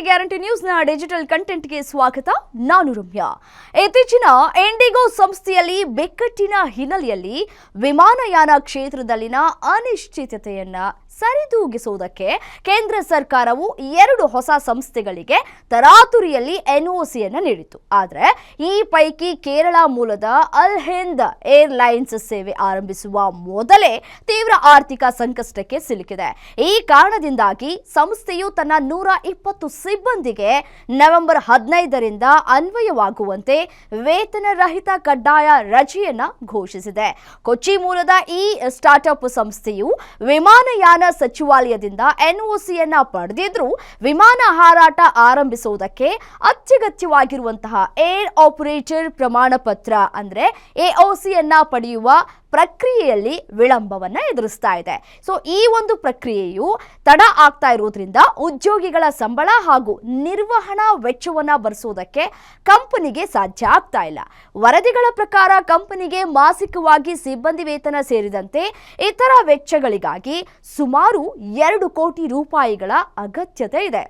Guarantee ನ್ಯೂಸ್ನ digital ಕಂಟೆಂಟ್ಗೆ ಸ್ವಾಗತ. ನಾನು ರಮ್ಯಾ. ಇತ್ತೀಚಿನ ಇಂಡಿಗೋ ಸಂಸ್ಥೆಯಲ್ಲಿ ಬಿಕ್ಕಟ್ಟಿನ ಹಿನ್ನೆಲೆಯಲ್ಲಿ ವಿಮಾನಯಾನ ಕ್ಷೇತ್ರದಲ್ಲಿನ ಅನಿಶ್ಚಿತತೆಯನ್ನ ಸರಿದೂಗಿಸುವುದಕ್ಕೆ ಕೇಂದ್ರ ಸರ್ಕಾರವು 2 ಹೊಸ ಸಂಸ್ಥೆಗಳಿಗೆ ತರಾತುರಿಯಲ್ಲಿ ಎನ್ಒಸಿಯನ್ನು ನೀಡಿತು. ಆದರೆ ಈ ಪೈಕಿ ಕೇರಳ ಮೂಲದ ಅಲ್ ಹಿಂದ್ ಏರ್ಲೈನ್ಸ್ ಸೇವೆ ಆರಂಭಿಸುವ ಮೊದಲೇ ತೀವ್ರ ಆರ್ಥಿಕ ಸಂಕಷ್ಟಕ್ಕೆ ಸಿಲುಕಿದೆ. ಈ ಕಾರಣದಿಂದಾಗಿ ಸಂಸ್ಥೆಯು ತನ್ನ 120 ಸಿಬ್ಬಂದಿಗೆ ನವೆಂಬರ್ 15ರಿಂದ ಅನ್ವಯವಾಗುವಂತೆ ವೇತನ ರಹಿತ ಕಡ್ಡಾಯ ರಜೆಯನ್ನ ಘೋಷಿಸಿದೆ. ಕೊಚ್ಚಿ ಮೂಲದ ಈ ಸ್ಟಾರ್ಟ್ಅಪ್ ಸಂಸ್ಥೆಯು ವಿಮಾನಯಾನ ಸಚಿವಾಲಯದಿಂದ ಎನ್ಒಸಿಯನ್ನ ಪಡೆದಿದ್ರೂ ವಿಮಾನ ಹಾರಾಟ ಆರಂಭಿಸುವುದಕ್ಕೆ ಅತ್ಯಗತ್ಯವಾಗಿರುವಂತಹ ಏರ್ ಆಪರೇಟರ್ ಪ್ರಮಾಣ ಪತ್ರ ಅಂದ್ರೆ ಎಒಸಿಯನ್ನ ಪಡೆಯುವ ಪ್ರಕ್ರಿಯೆಯಲ್ಲಿ ವಿಳಂಬವನ್ನ ಎದುರಿಸ್ತಾ ಇದೆ. ಸೊ ಈ ಒಂದು ಪ್ರಕ್ರಿಯೆಯು ತಡ ಆಗ್ತಾ ಇರೋದ್ರಿಂದ ಉದ್ಯೋಗಿಗಳ ಸಂಬಳ ಹಾಗೂ ನಿರ್ವಹಣಾ ವೆಚ್ಚವನ್ನ ಭರಿಸುವುದಕ್ಕೆ ಕಂಪನಿಗೆ ಸಾಧ್ಯ ಆಗ್ತಾ ಇಲ್ಲ. ವರದಿಗಳ ಪ್ರಕಾರ ಕಂಪನಿಗೆ ಮಾಸಿಕವಾಗಿ ಸಿಬ್ಬಂದಿ ವೇತನ ಸೇರಿದಂತೆ ಇತರ ವೆಚ್ಚಗಳಿಗಾಗಿ ಸುಮಾರು 2 ಕೋಟಿ ರೂಪಾಯಿಗಳ ಅಗತ್ಯತೆ ಇದೆ.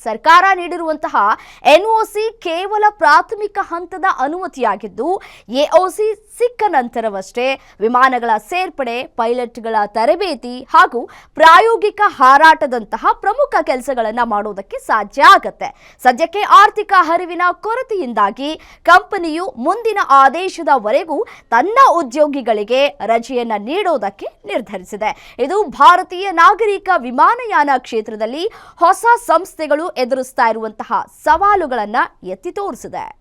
ಸರ್ಕಾರ ನೀಡಿರುವಂತಹ ಎನ್ಒಸಿ ಕೇವಲ ಪ್ರಾಥಮಿಕ ಹಂತದ ಅನುಮತಿಯಾಗಿದ್ದು ಎಒಸಿ ಸಿಕ್ಕ ನಂತರವಷ್ಟೇ ವಿಮಾನಗಳ ಸೇರ್ಪಡೆ, ಪೈಲಟ್ಗಳ ತರಬೇತಿ ಹಾಗೂ ಪ್ರಾಯೋಗಿಕ ಹಾರಾಟದಂತಹ ಪ್ರಮುಖ ಕೆಲಸಗಳನ್ನು ಮಾಡೋದಕ್ಕೆ ಸಾಧ್ಯ ಆಗುತ್ತೆ. ಸದ್ಯಕ್ಕೆ ಆರ್ಥಿಕ ಹರಿವಿನ ಕೊರತೆಯಿಂದಾಗಿ ಕಂಪನಿಯು ಮುಂದಿನ ಆದೇಶದವರೆಗೂ ತನ್ನ ಉದ್ಯೋಗಿಗಳಿಗೆ ರಜೆಯನ್ನ ನೀಡೋದಕ್ಕೆ ನಿರ್ಧರಿಸಿದೆ. ಇದು ಭಾರತೀಯ ನಾಗರಿಕ ವಿಮಾನಯಾನ ಕ್ಷೇತ್ರದಲ್ಲಿ ಹೊಸ ಸಂಸ್ಥೆಗಳು ಎದುರಿಸ್ತಾ ಇರುವಂತಹ ಸವಾಲುಗಳನ್ನ ಎತ್ತಿ ತೋರಿಸಿದೆ.